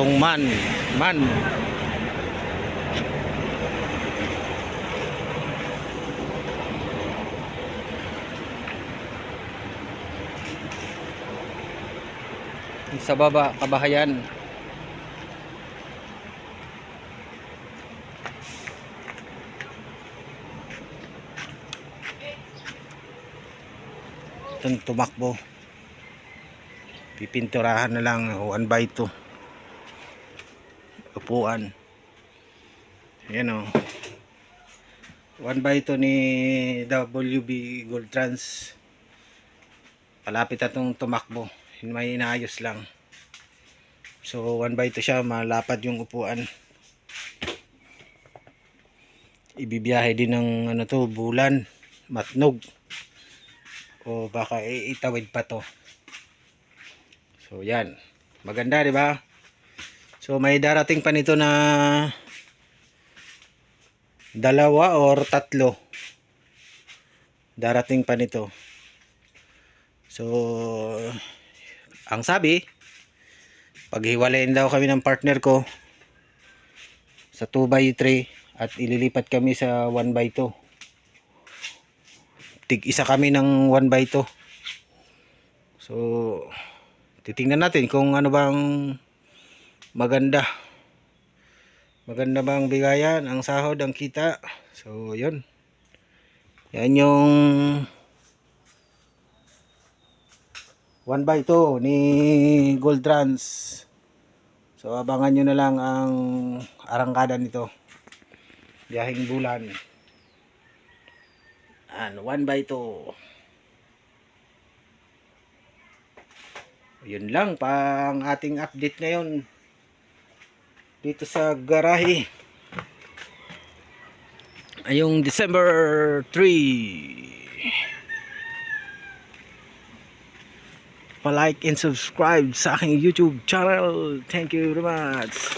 Itong man. Sa baba, kabahayan. Itong tumakbo. Pipinturahan na lang 1x2 upuan. Ayan o, 1x2 ni WB Gold Trans. Palapit na itong tumakbo, may inaayos lang. So 1x2 siya, malapad yung upuan. Ibibiyahe din ng ano to, Bulan, Matnog, o baka itawid pa to. So yan, maganda, di ba? So may darating pa nito na 2 or 3 darating pa nito. So ang sabi, paghiwalayin daw kami ng partner ko sa 2x3 at ililipat kami sa 1x2. Tig-isa kami ng 1x2. So titingnan natin kung ano bang maganda bang bigayan, ang sahod, ang kita. So yun, yan yung 1x2 ni Gold Trans. So abangan nyo na lang ang arangkada nito, biyaheng Bulan. And 1x2. Yun lang pang ating update ngayon dito sa garahe. Ayong December 3. Pa-like and subscribe sa aking YouTube channel. Thank you very much.